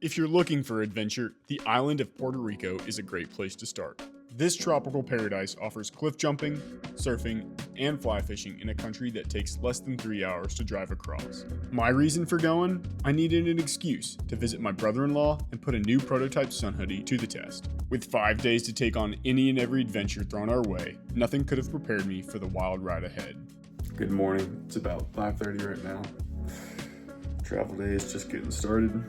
If you're looking for adventure, the island of Puerto Rico is a great place to start. This tropical paradise offers cliff jumping, surfing, and fly fishing in a country that takes less than 3 hours to drive across. My reason for going? I needed an excuse to visit my brother-in-law and put a new prototype sun hoodie to the test. With 5 days to take on any and every adventure thrown our way, nothing could have prepared me for the wild ride ahead. Good morning. It's about 5:30 right now. Travel day is just getting started.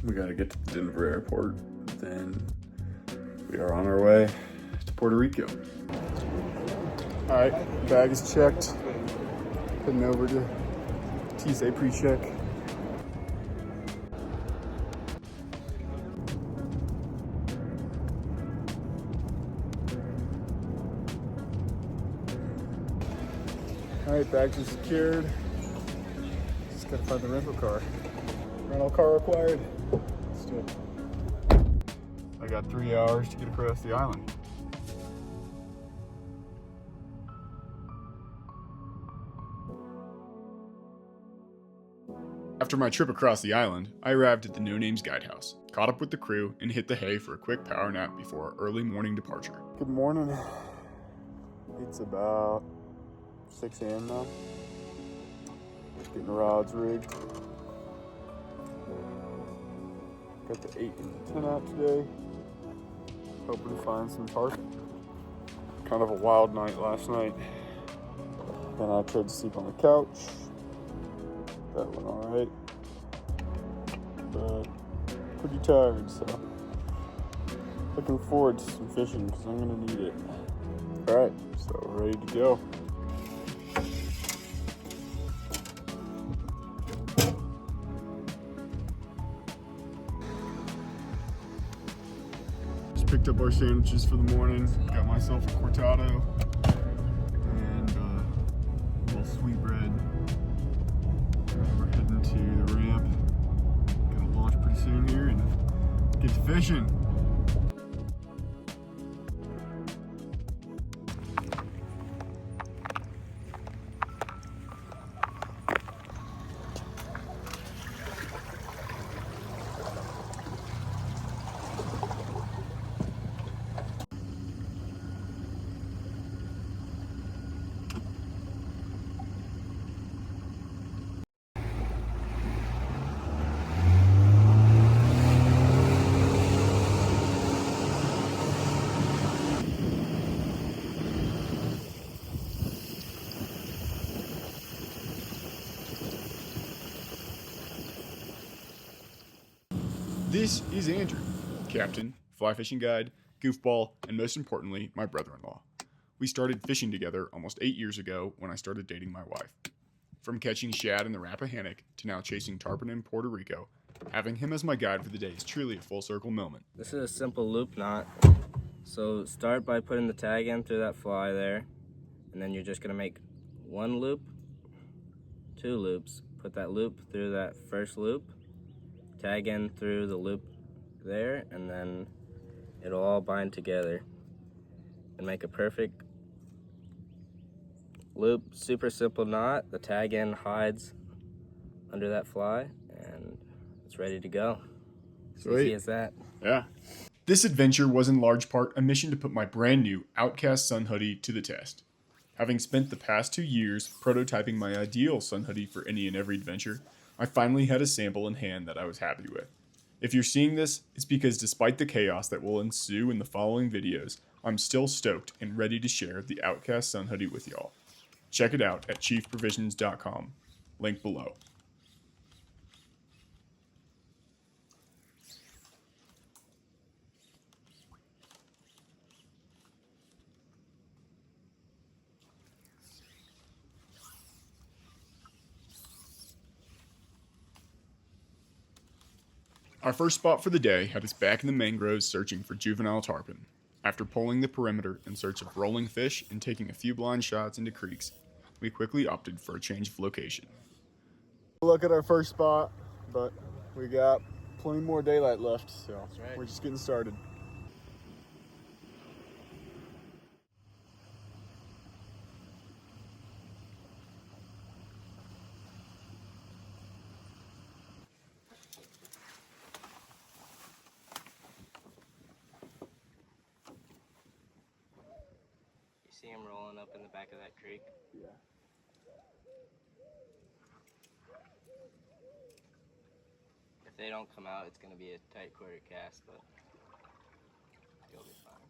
We gotta get to the Denver airport, then we are on our way to Puerto Rico. All right, bag is checked. Heading over to TSA pre-check. All right, bags are secured. Just gotta find the rental car. Rental car required. Let's do it. I got 3 hours to get across the island. After my trip across the island, I arrived at the No Names Guidehouse, caught up with the crew, and hit the hay for a quick power nap before our early morning departure. Good morning. It's about 6 a.m. now. Getting the rods rigged. Got the 8 and the 10 out today. Hoping to find some tarpon. Kind of a wild night last night. Then I tried to sleep on the couch. That went alright. But pretty tired, so looking forward to some fishing because I'm gonna need it. Alright, so ready to go. Picked up our sandwiches for the morning. Got myself a cortado and a little sweet bread. We're heading to the ramp. Gonna launch pretty soon here and get to fishing. This is Andrew, captain, fly fishing guide, goofball, and most importantly, my brother-in-law. We started fishing together almost 8 years ago when I started dating my wife. From catching shad in the Rappahannock to now chasing tarpon in Puerto Rico, having him as my guide for the day is truly a full circle moment. This is a simple loop knot. So start by putting the tag in through that fly there, and then you're just gonna make one loop, 2 loops. Put that loop through that first loop, tag in through the loop there, and then it'll all bind together and make a perfect loop. Super simple knot. The tag end hides under that fly and it's ready to go. Sweet. Easy as that. Yeah. This adventure was in large part a mission to put my brand new OutCast Sun Hoodie to the test. Having spent the past 2 years prototyping my ideal sun hoodie for any and every adventure, I finally had a sample in hand that I was happy with. If you're seeing this, it's because despite the chaos that will ensue in the following videos, I'm still stoked and ready to share the OutCast Sun Hoodie with y'all. Check it out at chiefprovisions.com. Link below. Our first spot for the day had us back in the mangroves searching for juvenile tarpon. After pulling the perimeter in search of rolling fish and taking a few blind shots into creeks, we quickly opted for a change of location. Look at our first spot, but we got plenty more daylight left, so right. We're just getting started. see them rolling up in the back of that creek? Yeah. If they don't come out, it's going to be a tight quarter cast, but you'll be fine.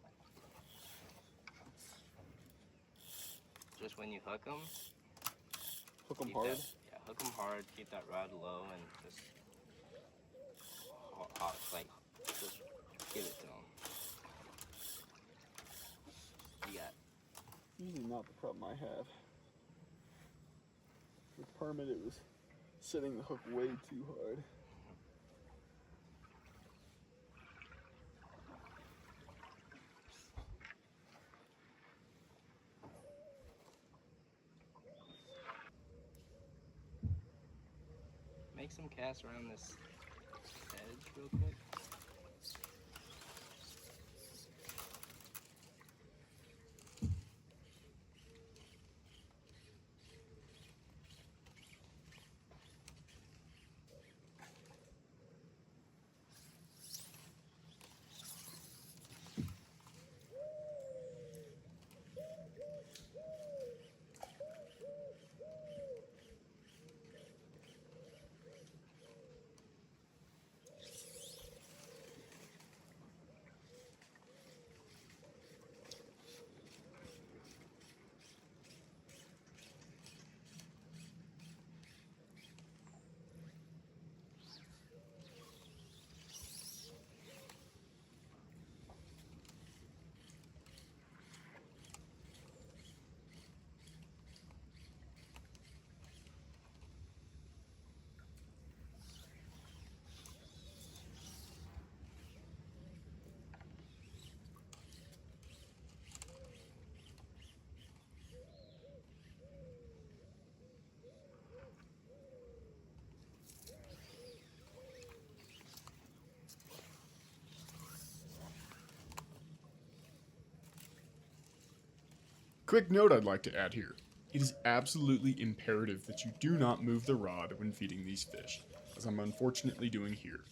Just when you hook them, Hook them hard? Hook them hard, keep that rod low, and just just give it to them. You got. Usually not the problem I have. With Permit, it was setting the hook way too hard. Make some casts around this edge real quick. Quick note I'd like to add here. It is absolutely imperative that you do not move the rod when feeding these fish, as I'm unfortunately doing here.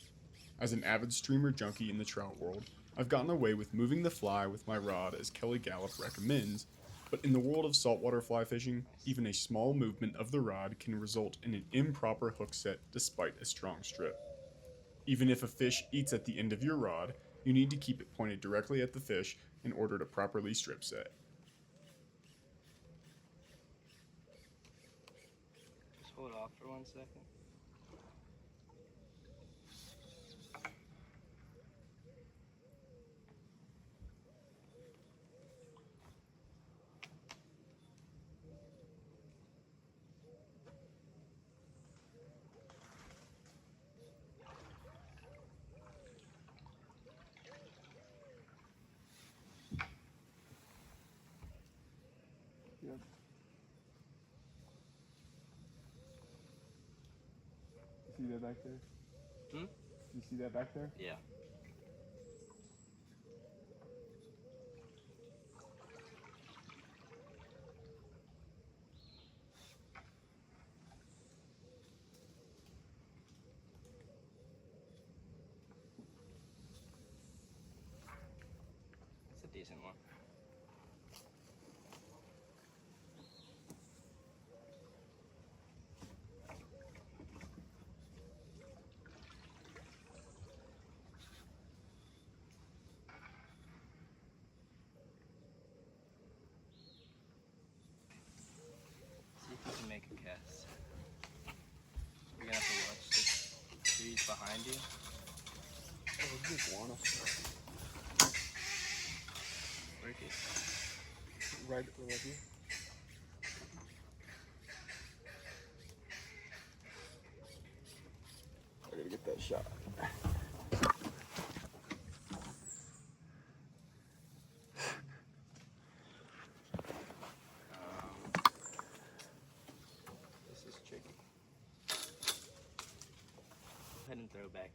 As an avid streamer junkie in the trout world, I've gotten away with moving the fly with my rod as Kelly Gallup recommends, but in the world of saltwater fly fishing, even a small movement of the rod can result in an improper hook set despite a strong strip. Even if a fish eats at the end of your rod, you need to keep it pointed directly at the fish in order to properly strip set. Just hold off for 1 second. Yep. You see that back there? You see that back there? Yeah. It's a decent one. See if you can make a cast. You're gonna have to watch the trees behind you. Oh, it's just iguana. Work it. Right over here. I gotta get that shot. This is tricky. Go ahead and throw back.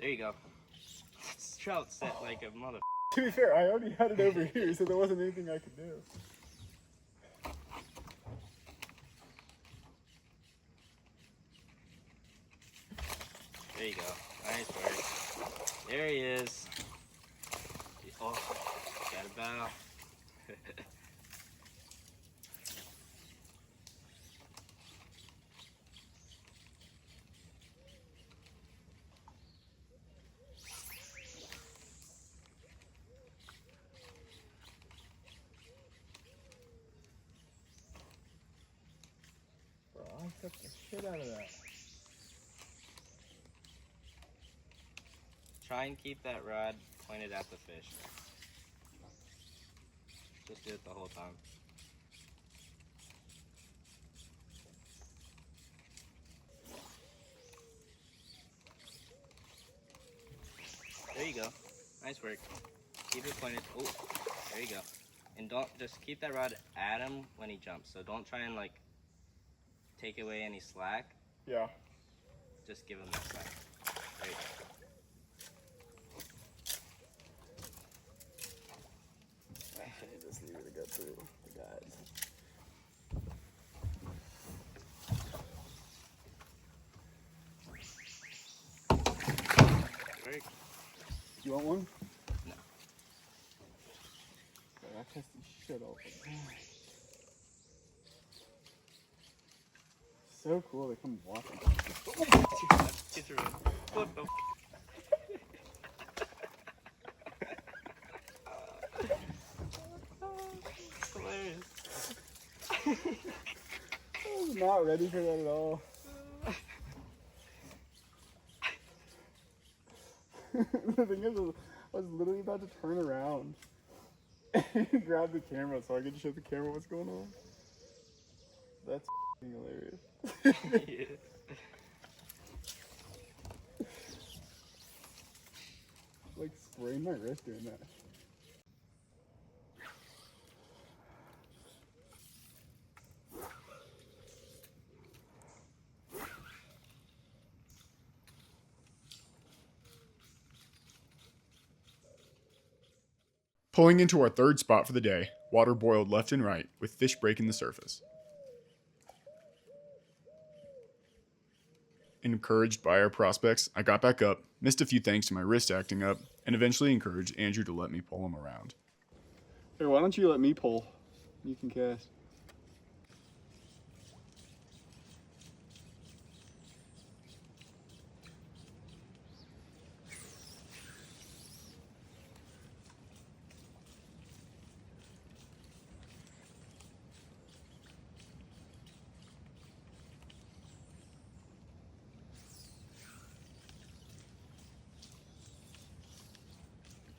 There you go. This trout set like a mother. To be fair, I already had it over here, so there wasn't anything I could do. There you go. Nice work. There he is. Oh, got a bow. Bro, I took the shit out of that. Try and keep that rod pointed at the fish. Just do it the whole time. There you go. Nice work. Keep it pointed. Oh, there you go. And don't just keep that rod at him when he jumps. So don't try and like take away any slack. Yeah. Just give him that slack. There you go. I just needed to go through the guides. Work. You want one? No. Bro, I tested shit off of them. So cool, they come watching. Get your rod. What the? Hilarious. I was not ready for that at all. The thing is, I was literally about to turn around and grab the camera so I could show the camera what's going on. That's hilarious. Yeah. Like spraying my wrist doing that. Pulling into our third spot for the day, water boiled left and right, with fish breaking the surface. Encouraged by our prospects, I got back up, missed a few thanks to my wrist acting up, and eventually encouraged Andrew to let me pull him around. Hey, why don't you let me pull? You can cast.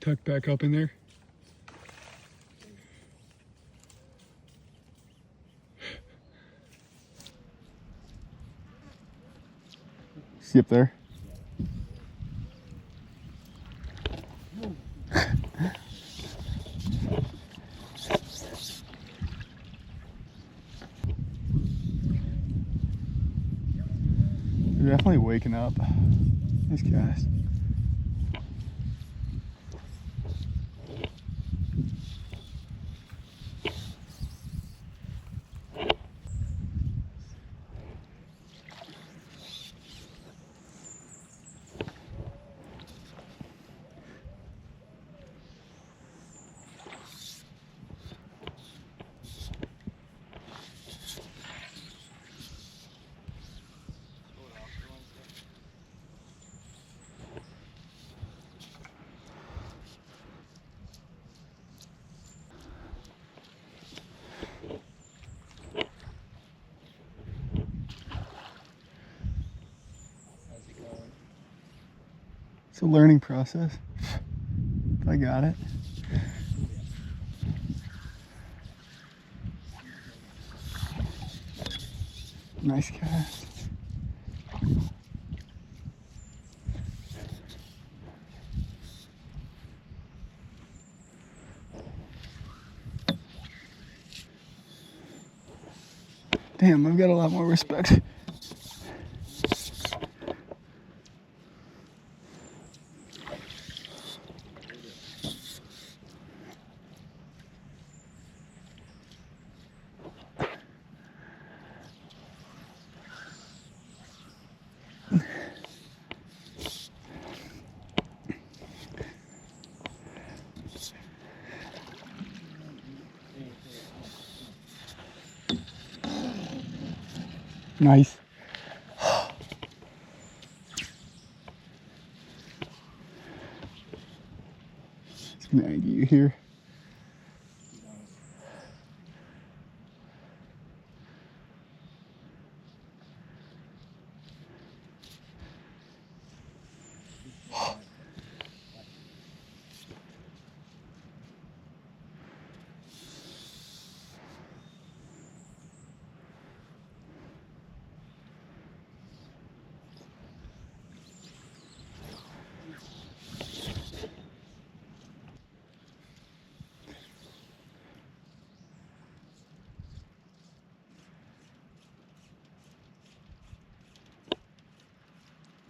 Tuck back up in there. See up there? You're definitely waking up. Nice cast. It's a learning process. I got it. Nice cast. Damn, I've got a lot more respect. Nice. It's gonna get you here.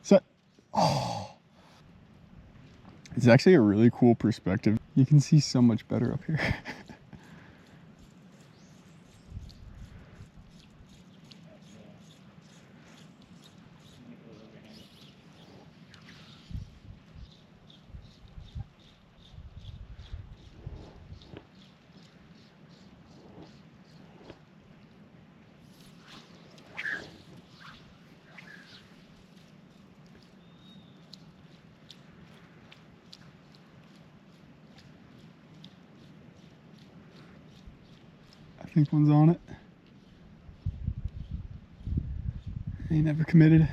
So, oh, it's actually a really cool perspective. You can see so much better up here. I think one's on it. He never committed.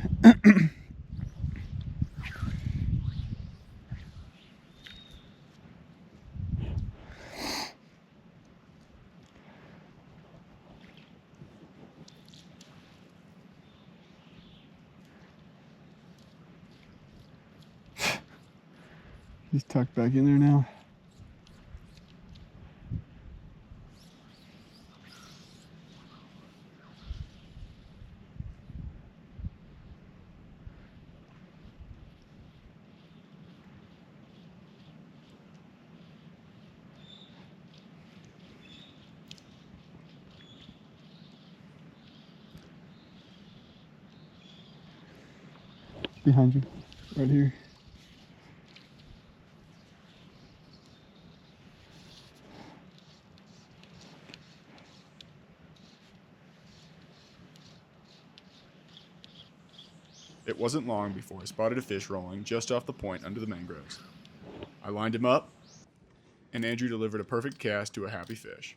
He's tucked back in there now. Behind you, right here. It wasn't long before I spotted a fish rolling just off the point under the mangroves. I lined him up, and Andrew delivered a perfect cast to a happy fish.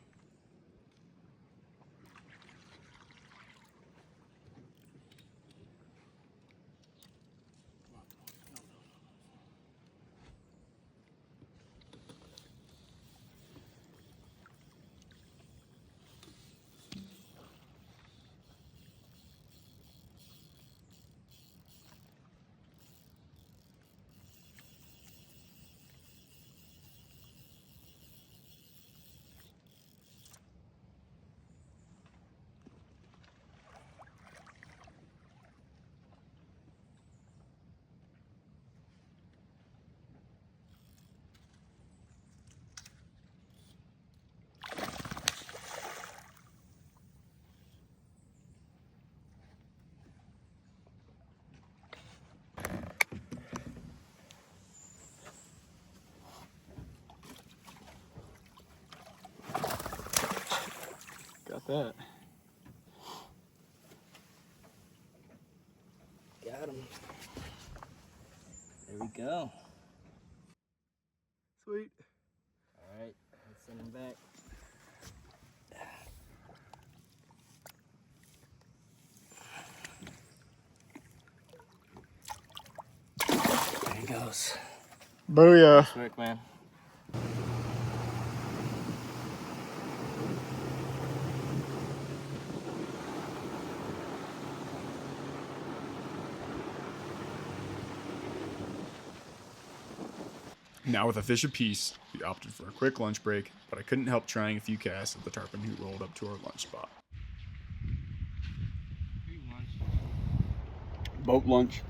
Got that. Got him. There we go. Sweet. All right, let's send him back. There he goes. Booyah. Nice work, man. Now with a fish apiece, we opted for a quick lunch break, but I couldn't help trying a few casts at the tarpon who rolled up to our lunch spot. Boat lunch.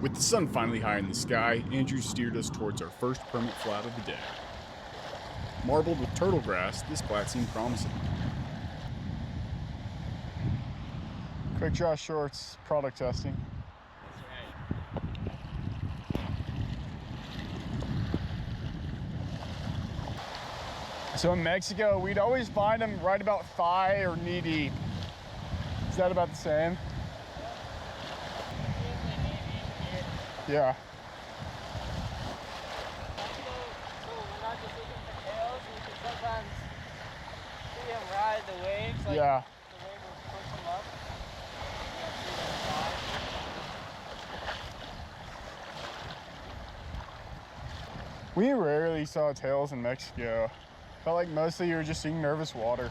With the sun finally high in the sky, Andrew steered us towards our first permit flat of the day. Marbled with turtle grass, this flat seemed promising. Quick draw shorts, product testing. So in Mexico, we'd always find them right about thigh or knee deep. that about the same? Yeah. So we're not just looking for tails, we can sometimes see them ride the waves, like Yeah. the wave will push them up. You can see them fly. We rarely saw tails in Mexico. Felt like mostly you were just seeing nervous water.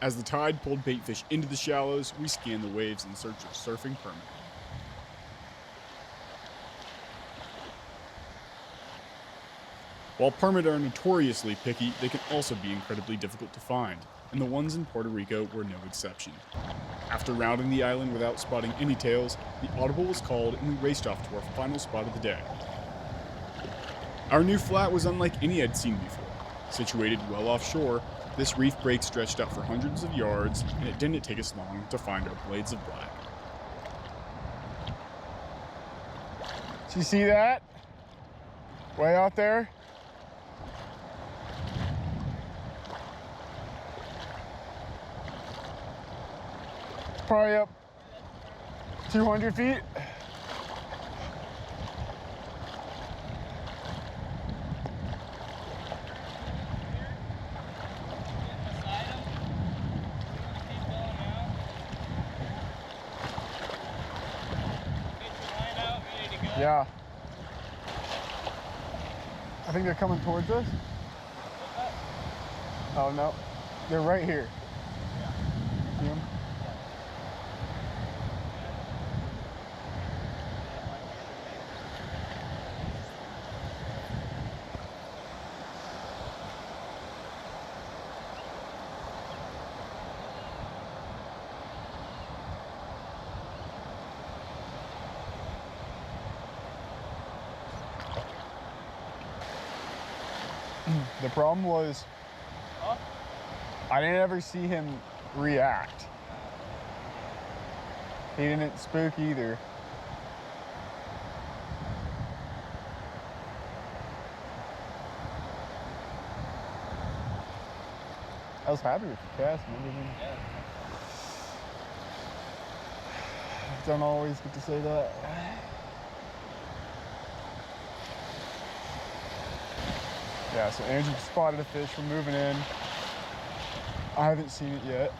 As the tide pulled baitfish into the shallows, we scanned the waves in search of surfing permit. While permit are notoriously picky, they can also be incredibly difficult to find, and the ones in Puerto Rico were no exception. After rounding the island without spotting any tails, the audible was called and we raced off to our final spot of the day. Our new flat was unlike any I'd seen before. Situated well offshore, this reef break stretched out for hundreds of yards, and it didn't take us long to find our blades of black. Did you see that? Way out there? Probably up 200 feet. Yeah. I think they're coming towards us. Oh no, they're right here. See 'em? The problem was, I didn't ever see him react. He didn't spook either. I was happy with the cast and everything. Don't always get to say that. Yeah, so Andrew spotted a fish. We're moving in. I haven't seen it yet.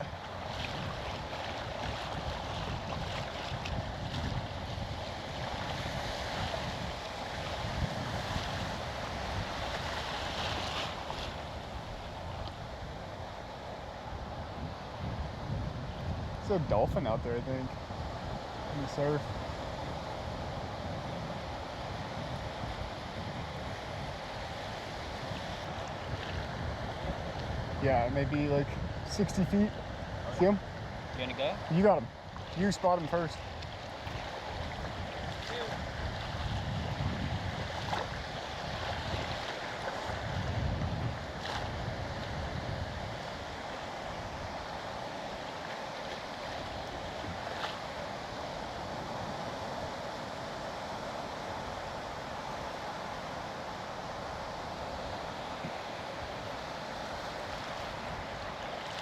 There's a dolphin out there, I think, in the surf. Yeah, maybe like 60 feet. See him? You wanna go? You got him. You spot him first.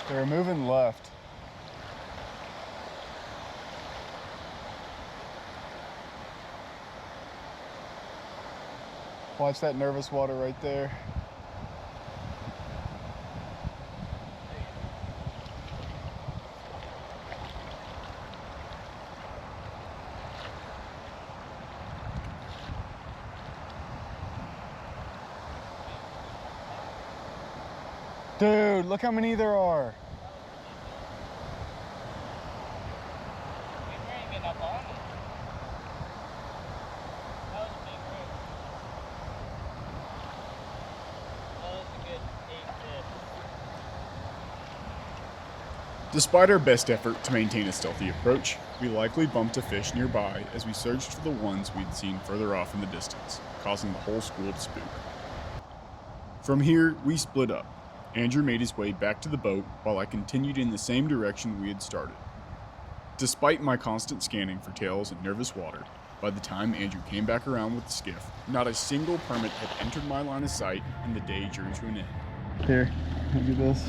They're moving left. Watch that nervous water right there. Dude, look how many there are. We weren't getting up on it. That was a big rip. That was a good 8 fish. Despite our best effort to maintain a stealthy approach, we likely bumped a fish nearby as we searched for the ones we'd seen further off in the distance, causing the whole school to spook. From here, we split up. Andrew made his way back to the boat while I continued in the same direction we had started. Despite my constant scanning for tails and nervous water, by the time Andrew came back around with the skiff, not a single permit had entered my line of sight and the day drew to an end. Here, look at this.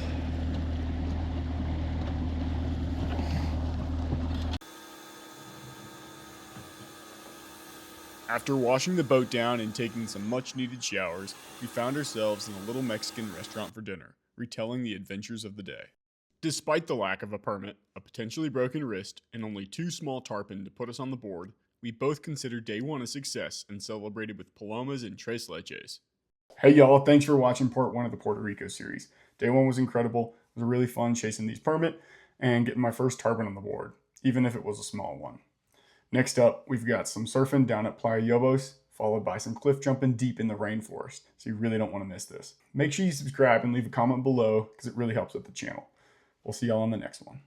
After washing the boat down and taking some much needed showers, we found ourselves in a little Mexican restaurant for dinner, retelling the adventures of the day. Despite the lack of a permit, a potentially broken wrist, and only 2 small tarpon to put us on the board, we both considered day 1 a success and celebrated with palomas and tres leches. Hey y'all, thanks for watching part 1 of the Puerto Rico series. Day 1 was incredible. It was really fun chasing these permit and getting my first tarpon on the board, even if it was a small one. Next up, we've got some surfing down at Playa Yobos, followed by some cliff jumping deep in the rainforest, so you really don't want to miss this. Make sure you subscribe and leave a comment below because it really helps with the channel. We'll see y'all on the next one.